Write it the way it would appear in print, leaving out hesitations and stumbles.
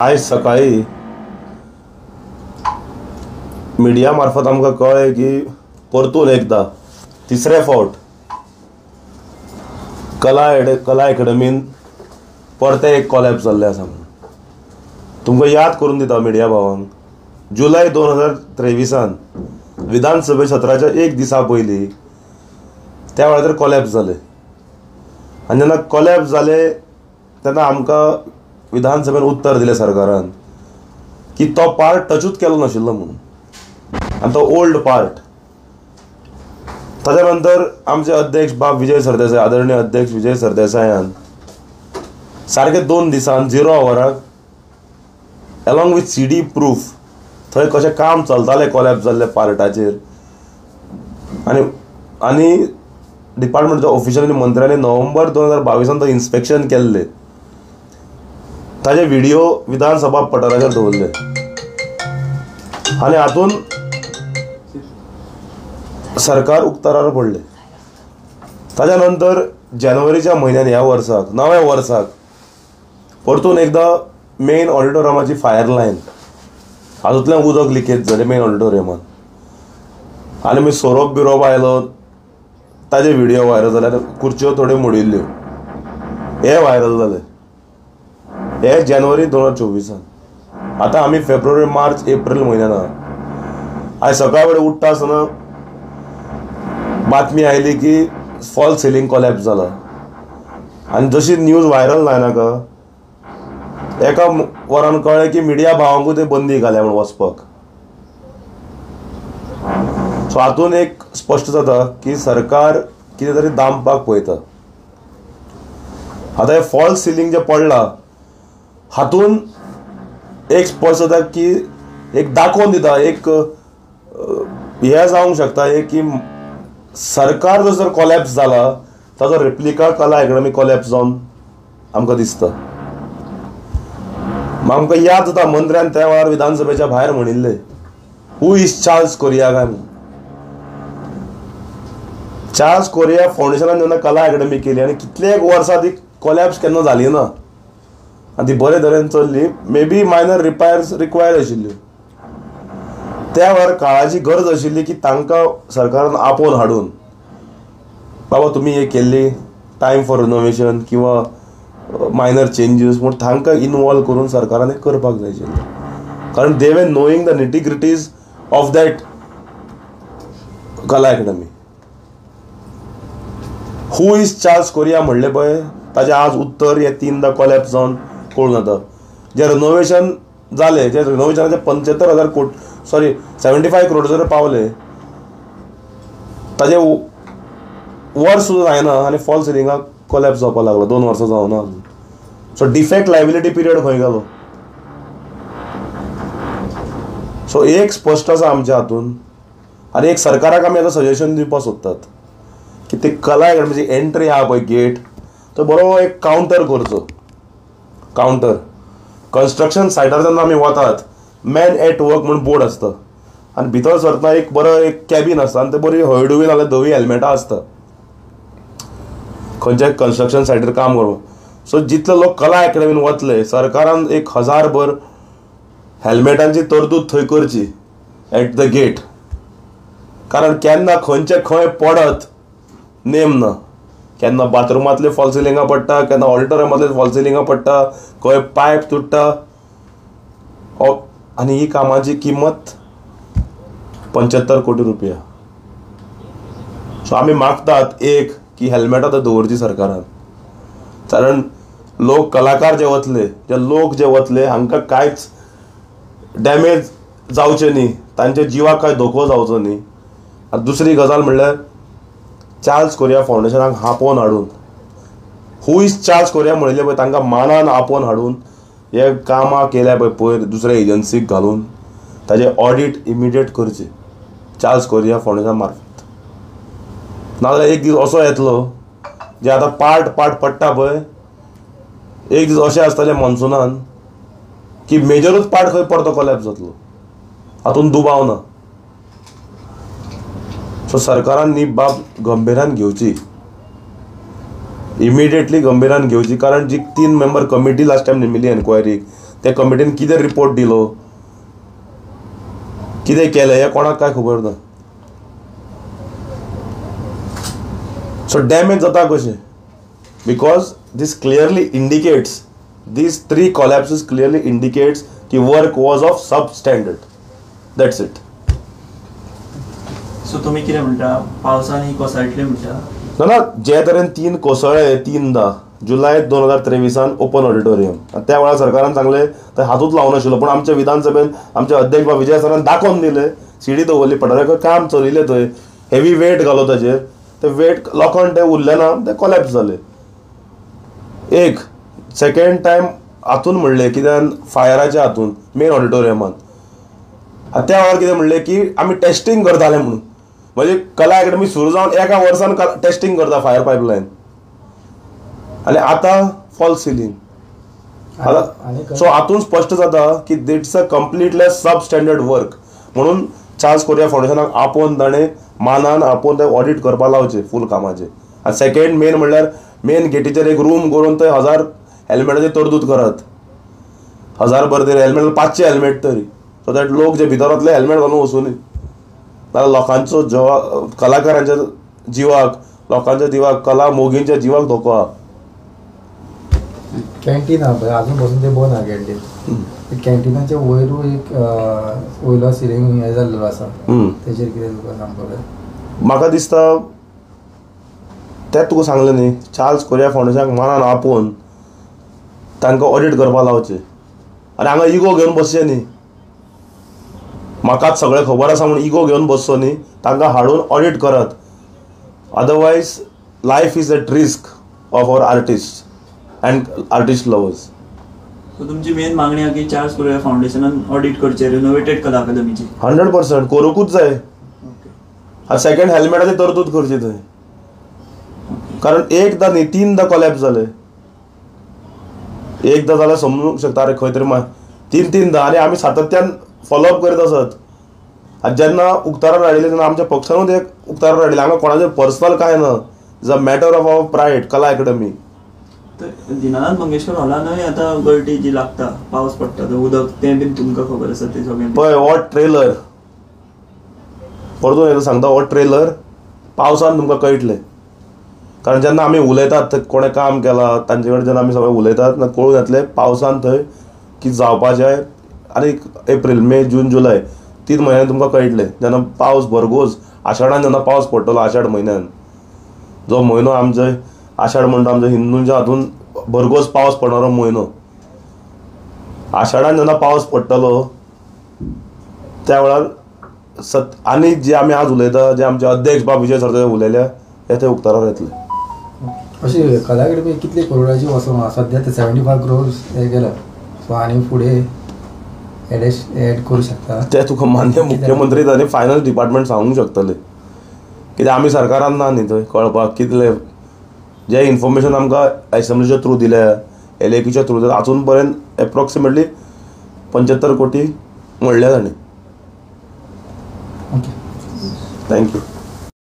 आज सकाळी मीडिया मार्फत आमकां कळ्ळें की परतून एकदा तिसरे फावट कला अकॅडमीन परते एक कॉलॅप्स जाल्लें आसा म्हणून तुमकां याद करून दिता मीडिया भावांक. जुलय 2023 विधानसभे सत्राच्या एक दिसा पयलीं त्या वेळार कॉलॅप्स जालें आनी जेन्ना कॉलॅप्स जालें तेन्ना आमकां विधानसभेन उत्तर दिलें सरकारान की तो पार्ट टचूच केलो नाशिल्लो म्हणून आनी तो ओल्ड पार्ट. ताच्या नंतर आमचे अध्यक्ष बाब विजय सरदेसाय, आदरणीय अध्यक्ष विजय सरदेसायान सारके 2 दिसान 0 आवराक अलॉंग विथ CD प्रूफ थंय कशें काम चलतालें कॉलॅप्स जाल्ल्या पार्टाचेर आनी डिपार्टमेंटच्या ऑफिशलांनी मंत्र्यांनी नोव्हेंबर 2022 तो इन्स्पेक्शन केल्लें. ताजे व्हिडिओ विधानसभा पठाराचेर दवरले आनी हातून सरकार उक्ताडार पडले. ताच्या नंतर जानेवारीच्या म्हयन्यान ह्या वर्साक नव्या वर्साक परतून एकदा मेन ऑडिटोरियमाची फायर लायन हातूंतल्यान उदक लिकेज जालें मेन ऑडिटोरियमात आनी मागीर सोरोप बिरोप आयलो. ताजे व्हिडिओ व्हायरल जाले, खुर्च्यो थोड्यो मोडिल्ल्यो, हे व्हायरल जाले. हे जानेवारी 2024. आतां आमी फेब्रुवारी मार्च एप्रील म्हयन्यान आहा. आयज सकाळ फुडें उठ्ठा आसतना बातमी आयली की फॉल सिलींग कॉलॅप्स जाला आनी जशी न्यूज व्हायरल जायनाका एका वरान कळ्ळें की मिडिया भावांकूय ते बंदी घाल्या म्हूण वचपाक. सो हातून एक स्पश्ट जाता की सरकार कितें तरी दामपाक पळयता. आतां हे फॉल सिलींग जे पडलां हातून एक स्पश्ट जाता की एक दाखोवन दिता, एक हें जावंक शकता की सरकार जर कॉलॅप्स जाला ताचो रेप्लिका कला अकॅडमी कॉलॅप्स जावन आमकां दिसता. आमकां याद जाता मंत्र्यान त्या वेळार विधानसभेच्या भायर म्हणिल्लें हू इज चार्ल्स कोरिया काय म्हणून. चार्ल्स कोरिया फावंडेशनान जेन्ना कला अकॅडमी केली आनी कितलेक वर्सां ती कॉलॅप्स केन्ना जाली ना आनी ती बरे तरेन चल्ली. May be minor repairs required आशिल्ल्यो. त्या वेळार काळाची गरज आशिल्ली की तांकां सरकारान आपोवन हाडून बाबा तुमी हे केल्ली टायम फॉर रिनोवेशन किंवा मायनर चेंजीस म्हूण तांकां इनवॉल्व करून सरकारान हें करपाक जाय आशिल्लें. कारण they were knowing the nitty gritties of that Kala academy. Who is Charles Correa म्हणलें पळय ताजें आज उत्तर हे 3दा कॉलॅप्स जावन कळून येता. जे रिनोवेशन जालें जे रिनोवेशनाचे 75,000 कोटी 75 करोड जर पावले ताजे वर्स सुद्दां जायना आनी फॉल सिलिंगाक कॉलॅप्स जावपाक लागलो. 2 वर्सां जावना. सो डिफेक्ट लायबिलिटी पिरियड खंय गेलो. सो एक स्पश्ट आसा आमच्या हातून आनी एक सरकाराक आमी आतां सजेशन दिवपाक सोदतात की ती कला अकॅडमीची एंट्री आहा पळय गेट तो बरो एक कावंटर करचो. कावंटर कन्स्ट्रक्शन सायटार जेन्ना आमी वतात मॅन एट वर्क म्हणून बोर्ड आसता आनी भितर सरतना एक बरो एक कॅबीन आसता आनी ते बरी हळडुवी नाल्यार धवी हेल्मेटां आसता खंयच्याय कन्स्ट्रक्शन सायटीर काम करपाक. सो जितले लोक कला अकॅडमीन वतले सरकारान 1000 भर हेल्मेटांची तरतूद थंय करची एट द गेट. कारण केन्ना खंयचे खंय पडत नेम ना. केन्ना बाथरुमांतले फॉल सिलिंगा पडटा, केन्ना ऑडिटोरियमांतले फॉल सिलिंगा पडटा, खंय पायप तुट्टा आनी ही कामाची किंमत 75 कोटी रुपया. सो आमी मागतात एक की हेल्मेटां थंय दवरची सरकारान. कारण लोक कलाकार जे वतले जे वतले हांकां कांयच डॅमेज जावचें न्ही, तांच्या जिवाक कांय धोको जावचो न्ही. आनी दुसरी गजाल म्हणल्यार चार्ल्स कोरिया फावंडेशनाक आपोवन हाडून हू इज चार्ल्स कोरिया म्हणिल्लें पळय तांकां मानान आपोवन हाडून हे कामां केल्या पळय दुसऱ्या एजन्सीक घालून ताजें ऑडिट इमिडिएट करचें चार्ल्स कोरिया फावंडेशना मार्फत. नाजाल्यार एक दीस असो येतलो जे आतां पार्ट पडटा पळय एक दीस अशें आसतलें मॉन्सुनान की मेजरूच पार्ट खंय परतो कॉलॅप्स जातलो. हातून दुबाव ना. सो सरकारान ही बाब गंभीरान घेवची. इमिडिएटली गंभीरान घेवची. कारण जी 3 मेंबर कमिटी लास्ट टायम नेमिल्ली एन्क्वायरीक त्या कमिटीन कितें रिपोर्ट दिलो, कितें केलें हें कोणाक काय खबर ना. सो डॅमेज जाता कशें, because this clearly indicates, these 3 collapses clearly indicates की work was of substandard. That's it. So तुम्ही कितें म्हणटा, पावसान ही कोसळटली म्हणटा? ना जे तरेन 3 कोसळ्ळे 3दा जुलय 2023 ओपन ऑडिटोरियम, त्या वेळार सरकारान सांगले थंय हातूच लावनाशिल्लो, पण आमच्या विधानसभेन आमचे अध्यक्ष विजय सरान दाखोवन दिले, सीडी दवरली पठाराक, काम चलिल्लें थंय, हेवी वेट घालो ताचेर, ते वेट लोकांक ते उरले ना, ते कोलॅप्स जाले. एक सेकंड टायम हातून म्हणलें कित्यान फायराच्या हातून मेन ऑडिटोरियमान त्या वेळार कितें म्हणलें की आमी टेस्टिंग करताले म्हणून, म्हणजे कला अकॅडमी सुरू जावन एका वर्सान टेस्टिंग करता फायर पायपलायन, आनी आतां फॉल्स सिलींग. सो हातून स्पश्ट जाता की it's a completely sub standard work. म्हणून चार्ल्स कोरिया फाउंडेशनाक आपोवन ताणें मानान आपोवन ते ऑडिट करपा लावचे फूल कामाचे. आनी सेकंड मेन म्हणल्यार मेन गेटीचेर एक रूम करून थंय 1000 हेल्मेटाची तरतूद करात, 1000 भर तरी हेल्मेट, 500 हेल्मेट तरी, सो दॅट लोक जे भितर हेल्मेट घालून वचूनी, नाल्यार लोकांचो कलाकारांच्या जिवाक, लोकांच्या जिवाक, कला मोगींच्या जिवाक धोको आहा. कॅन्टीन आहा अजून पासून ते बंद आहा कॅन्टीन. कॅन्टीनाच्या वयरू एक वयलो सिलींग हे जाल्लो आसा, तेजेर कितें तुका सांगपाक? म्हाका दिसता तें तुका सांगलें न्ही, चार्ल्स कोरिया फाउंडेशनाक मानान आपोवन तांकां ऑडिट करपा लावचें, आनी हांगा इगो घेवन बसचें न्ही. म्हाकाच सगळें खबर आसा म्हणून इगो घेवन बसचो न्ही, तांकां हाडून ऑडिट करात. Otherwise life is at risk of our artist and artist lovers. So तुमची मेन मागणी आहा की चार्ल्स कोरिया फाउंडेशनान ऑडिट करचे रिनोवेटेड कला अकादमीची? 100% करूंकूच जाय. आनी सेकंड हेल्मेटाची तरतूद करची थंय, कारण एकदां न्ही 3दा कोलॅप्स जाले. एकदा जाल्यार समजूंक शकता रे खंय तरी 3-3दा, आनी आमी सातत्यान फॉलोअप करीत आसात. जेन्ना उक्ताडार हाडिल्ले तेन्ना आमच्या पक्षानूच एक उक्ताडार हाडिल्ले, हांगा कोणाचेर पर्सनल कांय ना, is a matter of our pride Kala academy. Dinanath Mangeshkar हॉलानूय आतां गळटी जी लागता, पावस पडटा थंय उदक, तें बीन तुमकां खबर आसा तें सगळें पळय. हो ट्रेलर परतून एकदां सांगता, हो ट्रेलर पावसान तुमकां कळटलें, कारण जेन्ना आमी उलयतात कोणें काम केलां तांचे कडेन जेन्ना आमी सगळें उलयतात कळून येतलें पावसान थंय कितें जावपाचें. आनी एप्रील, मे, जून, जुलय 3 म्हयन्यान तुमकां कळटलें, जेन्ना पावस भरघोस आषाढान जेन्ना पावस पडटलो, आषाढ म्हयन्यान जो म्हयनो आमचे आषाढ म्हणटा आमच्या हिंदूंच्या हातून भरघोस पावस पडणारो म्हयनो, आषाढान जेन्ना पावस पडटलो त्या वेळार आनी जे आमी आज उलयता, जे आमचे अध्यक्ष विजय सर उलयल्या, हे थंय उक्ताडार येतले. अशी कला अकॅडमी कितली करोडाची वचूंक सद्या ते 75 crores हे केला, सो आनी फुडें एड करूं शकता ते तुका मान्य मुख्यमंत्री आनी फायनान्स डिपार्टमेंट सांगूंक शकतले, कित्याक आमी सरकारान ना न्ही थंय कळपाक कितले. जे इन्फॉर्मेशन आमकां एसेंब्लीच्या थ्रू दिल्या, LAPच्या थ्रू दिल्या, आजून पर्यंत एप्रॉक्सिमेटली 75 कोटी म्हणल्या ताणें. Okay, thank you.